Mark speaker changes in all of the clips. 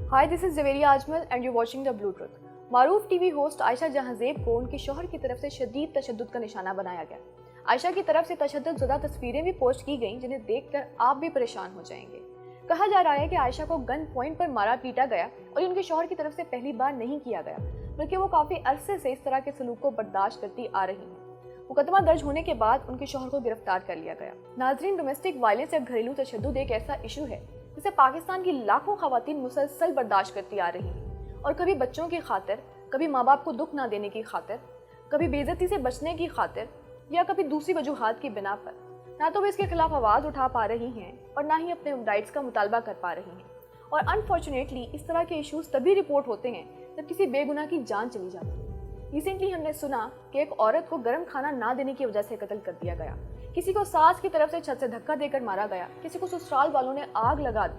Speaker 1: Hi, this is Javeria Ajmal and you watching the blue truth. Maroof TV host Ayesha Jahanzeb को उनके शौहर की तरफ से शदीद तशद्दुद का निशाना बनाया गया। आयशा की तरफ से तशद्दुद ज़दा तस्वीरें भी पोस्ट की गईं जिन्हें देखकर आप भी परेशान हो जाएंगे। कहा जा रहा है कि आयशा को गन पॉइंट पर मारा पीटा गया और ये उनके शौहर की तरफ से पहली बार नहीं किया गया, बल्कि वो काफ़ी अरसे से इस तरह के सलूक को बर्दाश्त करती आ रही हैं। मुकदमा दर्ज होने के बाद उनके शौहर को गिरफ्तार कर लिया गया। नाजरीन, डोमेस्टिक वायलेंस या घरेलू तशद्दुद एक ऐसा इशू है जिसे पाकिस्तान की लाखों खवातीन मुसलसल बर्दाश्त करती आ रही हैं, और कभी बच्चों की खातिर, कभी माँ बाप को दुख ना देने की खातिर, कभी बेइज्जती से बचने की खातिर, या कभी दूसरी वजूहात की बिना पर ना तो वो इसके खिलाफ आवाज़ उठा पा रही हैं और ना ही अपने राइट्स का मुतालबा कर पा रही हैं। और अनफॉर्चुनेटली इस तरह के इश्यूज तभी रिपोर्ट होते हैं जब किसी बेगुनाह की जान चली जाती है। रिसेंटली हमने सुना कि एक औरत को गर्म खाना ना देने की वजह से कत्ल कर दिया गया, किसी को सास की तरफ से छत से धक्का देकर मारा गया, किसी को ससुराल वालों ने आग लगा दी,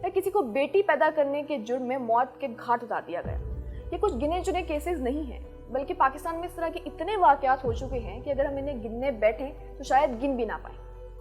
Speaker 1: या किसी को बेटी पैदा करने के जुर्म में मौत के घाट उतार दिया गया। ये कुछ गिने चुने केसेस नहीं हैं, बल्कि पाकिस्तान में इस तरह के इतने वाक़यात हो चुके हैं कि अगर हम इन्हें गिनने बैठें तो शायद गिन भी ना पाएं।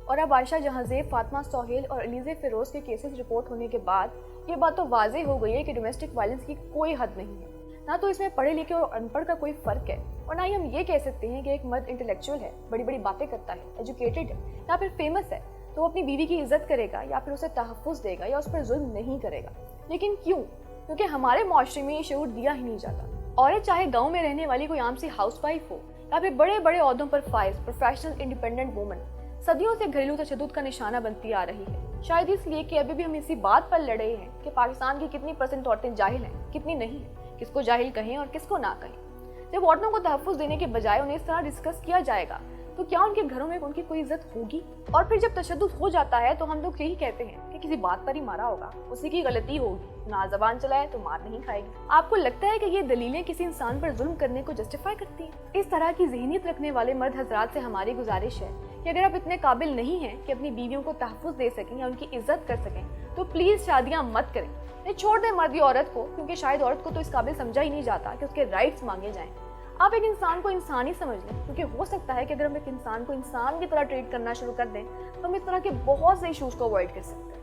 Speaker 1: और अब आयशा जहांजेब, फातिमा सोहेल और अलीज़े फ़िरोज़ के केसेस रिपोर्ट होने के बाद ये बात तो वाज़ेह हो गई है कि डोमेस्टिक वायलेंस की कोई हद नहीं है। ना तो इसमें पढ़े लिखे और अनपढ़ का कोई फ़र्क है, और ना ही हम ये कह सकते हैं कि एक मर्द इंटेलेक्चुअल है, बड़ी बड़ी बातें करता है, एजुकेटेड है या फिर फेमस है तो वो अपनी बीवी की इज्जत करेगा या फिर उसे तहफ़्फ़ुज़ देगा या उस पर जुल्म नहीं करेगा। लेकिन क्यों? क्योंकि हमारे माशरे में ये शऊर दिया ही नहीं जाता। औरत चाहे गाँव में रहने वाली कोई आम सी हाउस वाइफ हो या फिर बड़े बड़े ओहदों पर फाइज प्रोफेशनल इंडिपेंडेंट वूमन, सदियों से घरेलू तशद्दुद का निशाना बनती आ रही है। शायद इसलिए कि अभी भी हम इसी बात पर लड़ रहे हैं कि पाकिस्तान की कितनी % औरतें जाहिल हैं, कितनी नहीं है, किसको जाहिल कहें और किसको ना कहें। जब औरतों को तहफ़्फ़ुज़ देने के बजाय उन्हें इस तरह डिस्कस किया जाएगा तो क्या उनके घरों में उनकी कोई इज्जत होगी? और फिर जब तशद्दुद हो जाता है तो हम लोग यही कहते हैं कि किसी बात पर ही मारा होगा, उसी की गलती होगी, ना ज़बान चलाए तो मार नहीं खाएगी। आपको लगता है कि ये दलीलें किसी इंसान पर जुल्म करने को जस्टिफाई करती हैं? इस तरह की ज़हनीत रखने वाले मर्द हजरात से हमारी गुजारिश है कि अगर आप इतने काबिल नहीं हैं कि अपनी बीवियों को तहफ़्फ़ुज़ दे सकें या उनकी इज्जत कर सकें तो प्लीज़ शादियाँ मत करें। नहीं, छोड़ दें मर्द या औरत को, क्योंकि शायद औरत को तो इस काबिल समझा ही नहीं जाता कि उसके राइट्स मांगे जाएं। आप एक इंसान को इंसान ही समझ लें, क्योंकि हो सकता है कि अगर हम एक इंसान को इंसान की तरह ट्रीट करना शुरू कर दें तो हम इस तरह के बहुत से इश्यूज़ को अवॉइड कर सकते हैं।